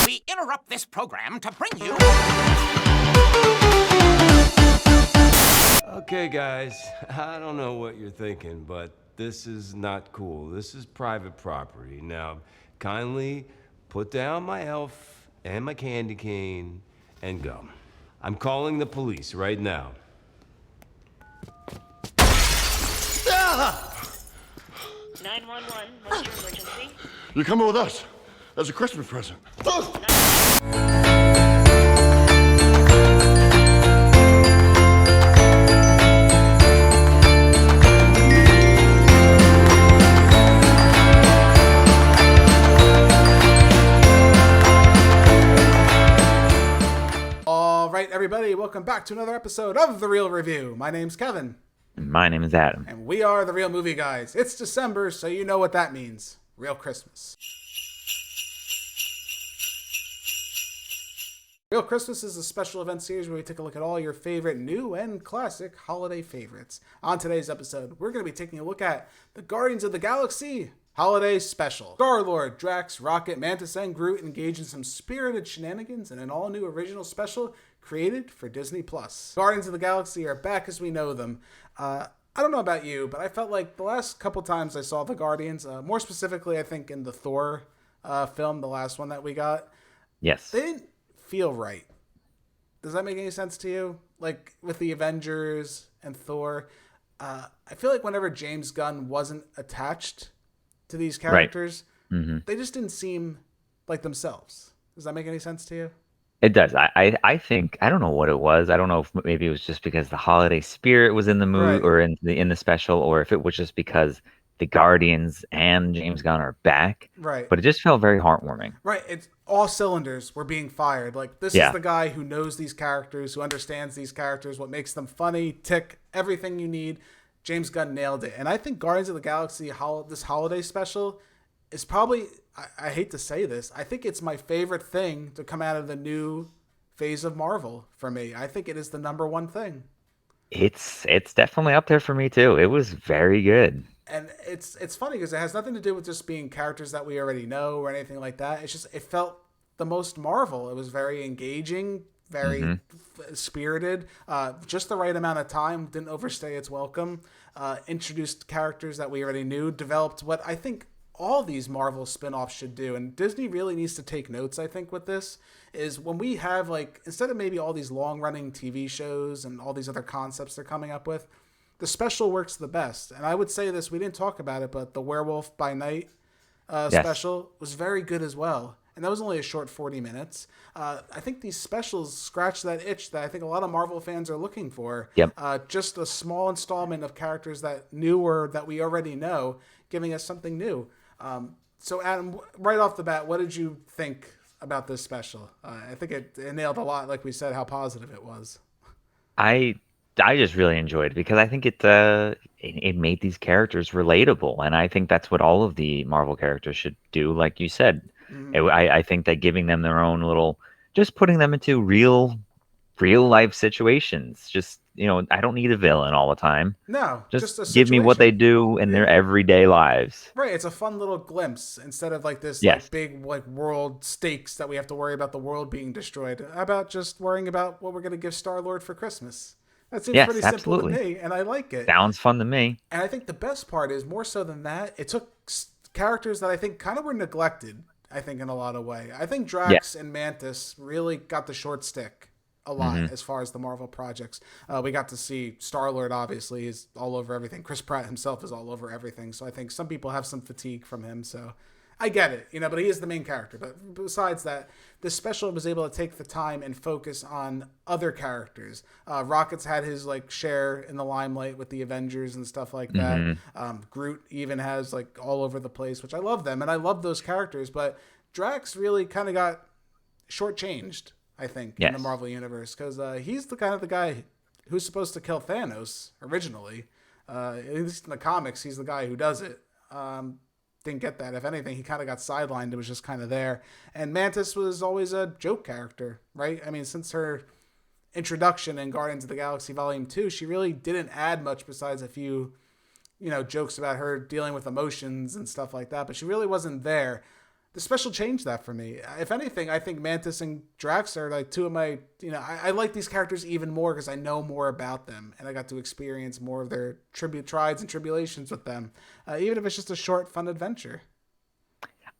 We interrupt this program to bring you... Okay, guys, I don't know what you're thinking, but this is not cool. This is private property. Now, kindly put down my elf and my candy cane and go. I'm calling the police right now. 911, what's your emergency? You're coming with us as a Christmas present. All right, everybody, welcome back to another episode of The Real Review. My name's Kevin. My name is Adam. And we are The Real Movie Guys. It's December, so you know what that means. Real Christmas. Real Christmas is a special event series where we take a look at all your favorite new and classic holiday favorites. On today's episode, we're going to be taking a look at the Guardians of the Galaxy Holiday Special. Star-Lord, Drax, Rocket, Mantis, and Groot engage in some spirited shenanigans in an all-new original special created for Disney+. Guardians of the Galaxy are back as we know them. I don't know about you, but I felt like the last couple times I saw the Guardians, more specifically I think in the Thor film, the last one that we got, Yes. they didn't feel right. Does that make any sense to you? Like with the Avengers and Thor, I feel like whenever James Gunn wasn't attached to these characters, they just didn't seem like themselves. Does that make any sense to you? It does. I think, I don't know what it was. I don't know if maybe it was just because the holiday spirit was in the mood, Right. or in the special, or if it was just because the Guardians and James Gunn are back. Right. But it just felt very heartwarming. Right. It's all cylinders were being fired. Like this is the guy who knows these characters, who understands these characters, what makes them funny, tick, everything you need. James Gunn nailed it. And I think Guardians of the Galaxy, this holiday special is probably, I hate to say this, I think it's my favorite thing to come out of the new phase of Marvel for me. I think it is the number one thing. It's definitely up there for me too. It was very good. And it's funny because it has nothing to do with just being characters that we already know or anything like that. It's just, it felt the most Marvel. It was very engaging, very spirited, just the right amount of time, didn't overstay its welcome, introduced characters that we already knew, developed what I think all these Marvel spin-offs should do. And Disney really needs to take notes, I think, with this, is when we have, like, instead of maybe all these long-running TV shows and all these other concepts they're coming up with, the special works the best. And I would say this, we didn't talk about it, but the Werewolf by Night special was very good as well. And that was only a short 40 minutes. I think these specials scratch that itch that I think a lot of Marvel fans are looking for. Yep. Just a small installment of characters that knew or that we already know, giving us something new. So Adam, right off the bat, what did you think about this special? I think it nailed a lot, like we said, how positive it was. I just really enjoyed it because I think it made these characters relatable, and I think that's what all of the Marvel characters should do. Like you said, I think that giving them their own little, just putting them into real life situations. Just, I don't need a villain all the time. No, just a give me what they situation. do in their everyday lives. Right, it's a fun little glimpse instead of like this Yes. like big like world stakes that we have to worry about the world being destroyed. How about just worrying about what we're going to give Star-Lord for Christmas? That seems Yes, pretty simple absolutely. to me, and I like it. Sounds fun to me. And I think the best part is more so than that, it took characters that I think kind of were neglected, I think, in a lot of way. I think Drax and Mantis really got the short stick a lot as far as the Marvel projects. We got to see Star-Lord, obviously, is all over everything. Chris Pratt himself is all over everything. So I think some people have some fatigue from him. So I get it, but he is the main character. But besides that, this special was able to take the time and focus on other characters. Rocket's had his like share in the limelight with the Avengers and stuff like that. Groot even has like all over the place, which I love them and I love those characters. But Drax really kind of got shortchanged, I think, in the Marvel universe, because he's the kind of the guy who's supposed to kill Thanos originally. At least in the comics, he's the guy who does it. Didn't get that. If anything, he kind of got sidelined. It was just kind of there. And Mantis was always a joke character, right? I mean, since her introduction in Guardians of the Galaxy Volume 2, she really didn't add much besides a few, jokes about her dealing with emotions and stuff like that. But she really wasn't there. the special changed that for me. If anything, I think Mantis and Drax are like two of my, I like these characters even more because I know more about them and I got to experience more of their trials and tribulations with them, even if it's just a short, fun adventure.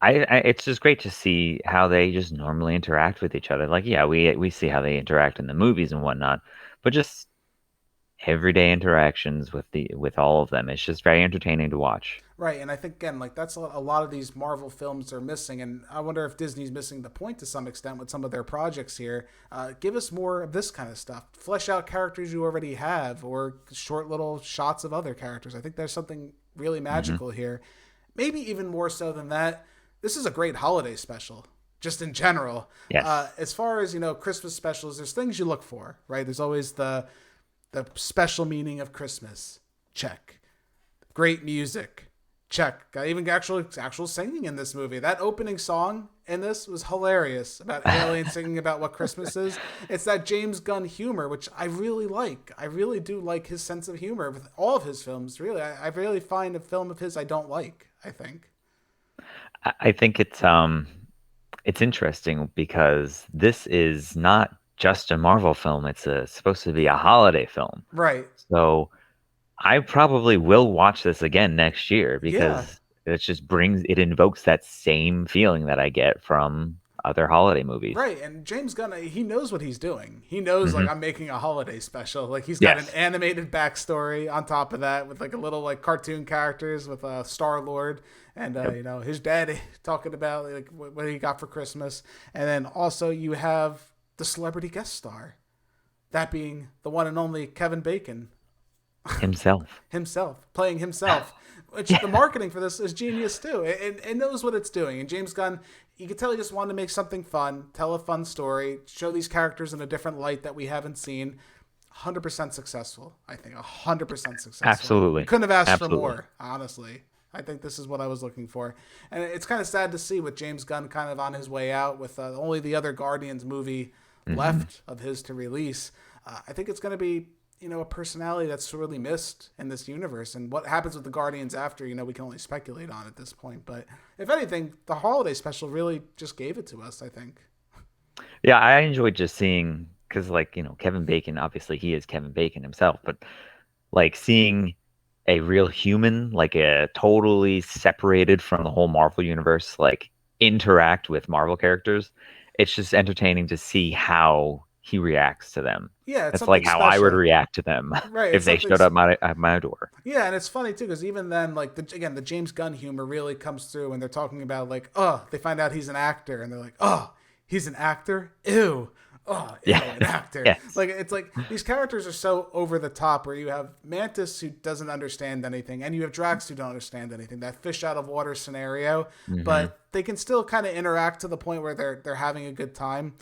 It's just great to see how they just normally interact with each other. Like, yeah, we see how they interact in the movies and whatnot, but just everyday interactions with all of them. It's just very entertaining to watch. Right, and I think again, like that's a lot of these Marvel films are missing, and I wonder if Disney's missing the point to some extent with some of their projects here. Give us more of this kind of stuff. Flesh out characters you already have, or short little shots of other characters. I think there's something really magical here. Maybe even more so than that. This is a great holiday special, just in general. Yes. As far as Christmas specials, there's things you look for, right? There's always the special meaning of Christmas. Check. Great music. Check. Got even actual singing in this movie. That opening song in this was hilarious about aliens singing about what Christmas is. It's that James Gunn humor, which I really like. I really do like his sense of humor with all of his films. Really, I really find a film of his I don't like. I think it's interesting because this is not just a Marvel film. It's supposed to be a holiday film. Right. So I probably will watch this again next year because Yeah. it invokes that same feeling that I get from other holiday movies. Right, and James Gunn, he knows what he's doing. He knows, like, I'm making a holiday special. Like, he's got an animated backstory on top of that with, like, a little, like, cartoon characters with Star-Lord and, his dad talking about, like, what he got for Christmas. And then also you have the celebrity guest star, that being the one and only Kevin Bacon. Himself. Playing himself. Which the marketing for this is genius too. It knows what it's doing. And James Gunn, you can tell he just wanted to make something fun, tell a fun story, show these characters in a different light that we haven't seen. 100% successful, I think. 100% successful. Absolutely. Couldn't have asked for more, honestly. I think this is what I was looking for. And it's kind of sad to see with James Gunn kind of on his way out with only the other Guardians movie left of his to release. I think it's going to be a personality that's sorely missed in this universe. And what happens with the Guardians after, we can only speculate on at this point. But if anything, the holiday special really just gave it to us, I think. Yeah, I enjoyed just seeing, because, Kevin Bacon, obviously he is Kevin Bacon himself, but, seeing a real human, a totally separated from the whole Marvel universe, interact with Marvel characters, it's just entertaining to see how he reacts to them. Yeah, it's like how I would react to them if they showed up at my door. Yeah, and it's funny too because even then, the James Gunn humor really comes through when they're talking about they find out he's an actor and they're like, oh, he's an actor, ew. Oh, yeah, an actor. Yes. It's like these characters are so over the top where you have Mantis who doesn't understand anything and you have Drax who don't understand anything. That fish out of water scenario, but they can still kind of interact to the point where they're having a good time.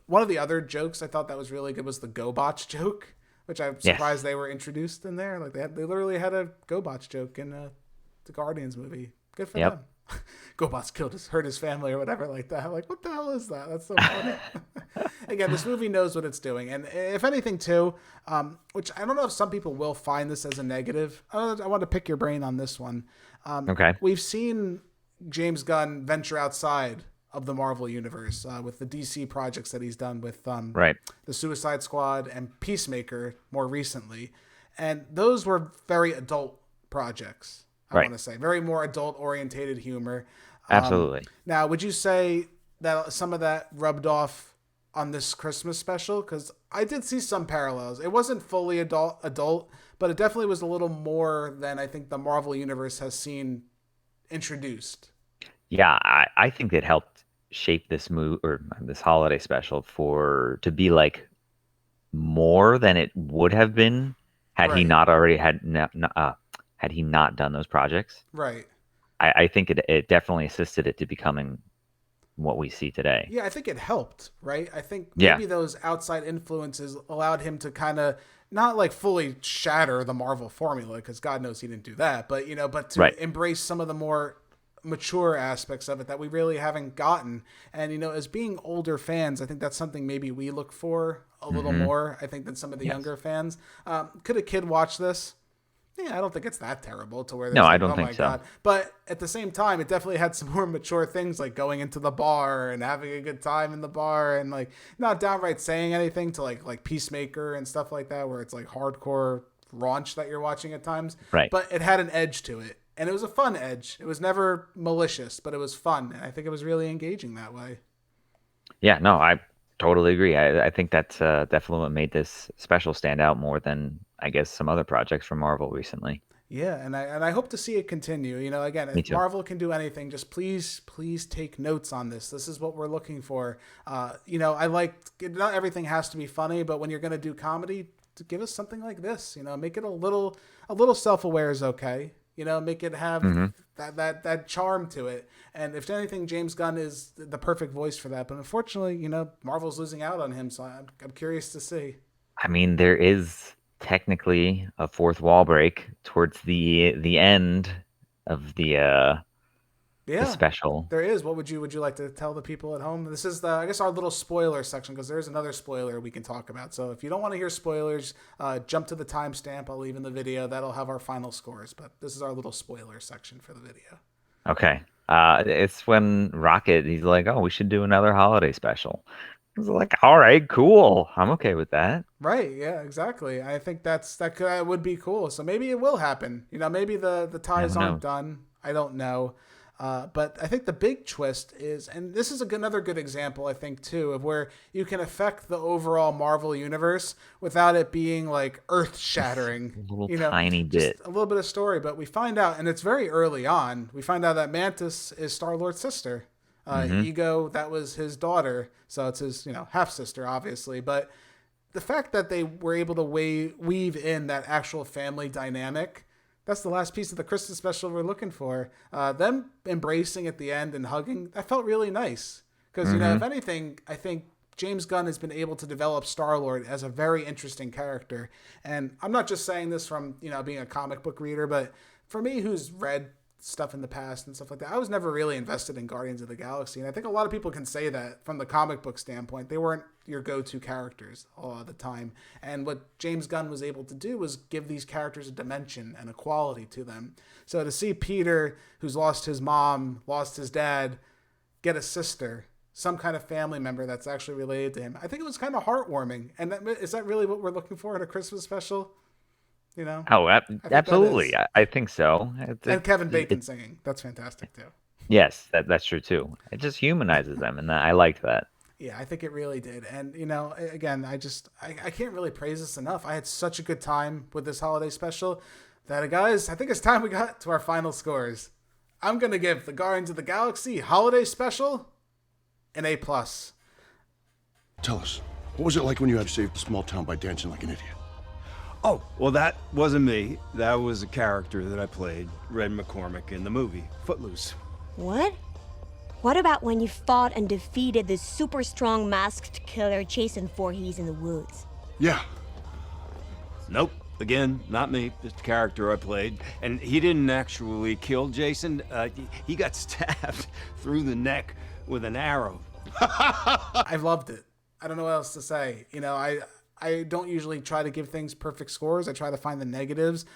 One of the other jokes I thought that was really good was the GoBots joke, which I'm surprised they were introduced in there. They literally had a GoBots joke in the Guardians movie. Good for them. GoBots hurt his family or whatever like that. Like, what the hell is that? That's so funny. Again, this movie knows what it's doing. And if anything, too, which I don't know if some people will find this as a negative. I want to pick your brain on this one. Okay. We've seen James Gunn venture outside of the Marvel universe with the DC projects that he's done with the Suicide Squad and Peacemaker more recently. And those were very adult projects. I want to say very more adult orientated humor. Absolutely. Now, would you say that some of that rubbed off on this Christmas special? Because I did see some parallels. It wasn't fully adult, but it definitely was a little more than I think the Marvel universe has seen introduced. Yeah, I think it helped shape this this holiday special to be more than it would have been had he not already had he not done those projects. Right. I think it definitely assisted it to becoming what we see today. Yeah, I think it helped, right? I think maybe those outside influences allowed him to kind of not fully shatter the Marvel formula, because God knows he didn't do that, but to embrace some of the more mature aspects of it that we really haven't gotten. And as being older fans, I think that's something maybe we look for a little more, I think, than some of the younger fans. Could a kid watch this Yeah, I don't think it's that terrible to where there's No, I like, don't oh think my so. god. But at the same time, it definitely had some more mature things like going into the bar and having a good time in the bar and like not downright saying anything to like Peacemaker and stuff like that, where it's like hardcore raunch that you're watching at times. Right. But it had an edge to it. And it was a fun edge. It was never malicious, but it was fun. And I think it was really engaging that way. Yeah, no, I totally agree. I think that's definitely what made this special stand out more than I guess some other projects from Marvel recently. Yeah, and I hope to see it continue. You know, again, Me if too. Marvel can do anything, just please take notes on this. This is what we're looking for. You know, I like not everything has to be funny, but when you're going to do comedy, to give us something like this. You know, make it a little self-aware is okay. You know, make it have that charm to it. And if anything, James Gunn is the perfect voice for that. But unfortunately, you know, Marvel's losing out on him, so I'm curious to see. I mean, there is technically a fourth wall break towards the end of the Yeah, special. there is. What would you like to tell the people at home? This is I guess our little spoiler section because there's another spoiler we can talk about. So if you don't want to hear spoilers, jump to the timestamp I'll leave in the video. That'll have our final scores. But this is our little spoiler section for the video. Okay. It's when Rocket, he's like, "Oh, we should do another holiday special." I was like, "All right, cool. I'm okay with that." Right? Yeah, exactly. I think that would be cool. So maybe it will happen. You know, maybe the ties Never aren't know. done. I don't know. But I think the big twist is, and this is another good example, I think, too, of where you can affect the overall Marvel universe without it being like earth shattering. A little You know, tiny just bit. a little bit of story. But we find out, and it's very early on, we find out that Mantis is Star-Lord's sister. Ego, that was his daughter. So it's his, half sister, obviously. But the fact that they were able to weave in that actual family dynamic, that's the last piece of the Christmas special we're looking for. Them embracing at the end and hugging, that felt really nice. Because, if anything, I think James Gunn has been able to develop Star-Lord as a very interesting character. And I'm not just saying this from, being a comic book reader, but for me, who's read stuff in the past and stuff like that, I was never really invested in Guardians of the Galaxy. And I think a lot of people can say that from the comic book standpoint. They weren't your go-to characters a lot of the time. And what James Gunn was able to do was give these characters a dimension and a quality to them. So to see Peter, who's lost his mom, lost his dad, get a sister, some kind of family member that's actually related to him, I think it was kind of heartwarming. And is that really what we're looking for in a Christmas special? Oh, absolutely. that is. I think so. And Kevin Bacon singing. That's fantastic, too. Yes, that's true too. It just humanizes them, and I liked that. Yeah, I think it really did. And, again, I can't really praise this enough. I had such a good time with this holiday special that, guys, I think it's time we got to our final scores. I'm going to give the Guardians of the Galaxy holiday special an A+. Tell us, what was it like when you had to save the small town by dancing like an idiot? Oh, well, that wasn't me. That was a character that I played, Red McCormick, in the movie Footloose. What? What about when you fought and defeated the super strong masked killer Jason Voorhees in the woods? Yeah. Nope. Again, not me. Just a character I played. And he didn't actually kill Jason. He got stabbed through the neck with an arrow. I loved it. I don't know what else to say. I don't usually try to give things perfect scores. I try to find the negatives.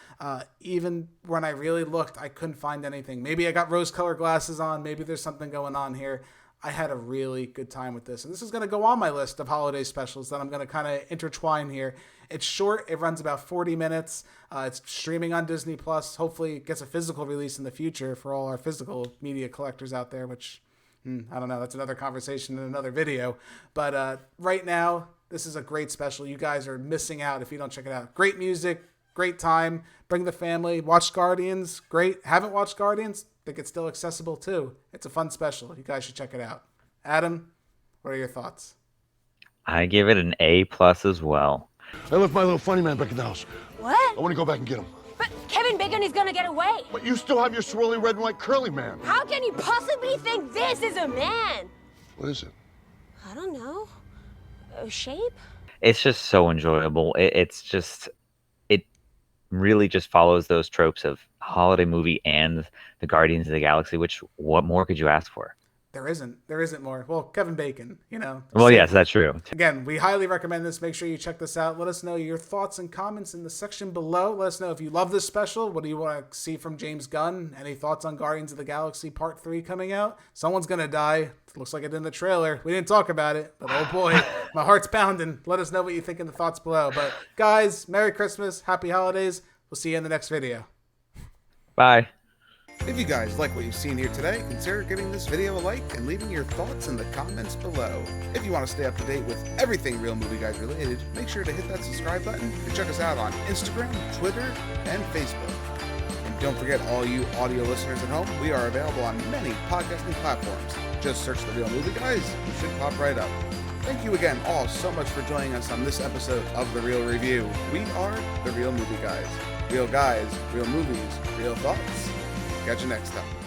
Even when I really looked, I couldn't find anything. Maybe I got rose-colored glasses on. Maybe there's something going on here. I had a really good time with this. And this is going to go on my list of holiday specials that I'm going to kind of intertwine here. It's short. It runs about 40 minutes. It's streaming on Disney+. Hopefully it gets a physical release in the future for all our physical media collectors out there, which, I don't know. That's another conversation in another video. But right now, this is a great special. You guys are missing out if you don't check it out. Great music, great time. Bring the family. Watch Guardians. Great. Haven't watched Guardians? Think it's still accessible too. It's a fun special. You guys should check it out. Adam, what are your thoughts? I give it an A+ as well. I left my little funny man back in the house. What? I want to go back and get him. But Kevin Bacon is gonna get away. But you still have your swirly red and white curly man. How can you possibly think this is a man? What is it? I don't know. A shape? It's just so enjoyable. It really just follows those tropes of holiday movie and the Guardians of the Galaxy, which what more could you ask for? There isn't more. Well, Kevin Bacon, you know. Well, yes, that's true. Again, we highly recommend this. Make sure you check this out. Let us know your thoughts and comments in the section below. Let us know if you love this special. What do you want to see from James Gunn? Any thoughts on Guardians of the Galaxy Part 3 coming out? Someone's going to die. Looks like it in the trailer. We didn't talk about it, but oh boy, my heart's pounding. Let us know what you think in the thoughts below. But guys, Merry Christmas. Happy holidays. We'll see you in the next video. Bye. If you guys like what you've seen here today, consider giving this video a like and leaving your thoughts in the comments below. If you want to stay up to date with everything Real Movie Guys related, make sure to hit that subscribe button and check us out on Instagram, Twitter, and Facebook. And don't forget, all you audio listeners at home, we are available on many podcasting platforms. Just search The Real Movie Guys, you should pop right up. Thank you again all so much for joining us on this episode of The Real Review. We are The Real Movie Guys. Real guys, real movies, real thoughts. Catch you next time.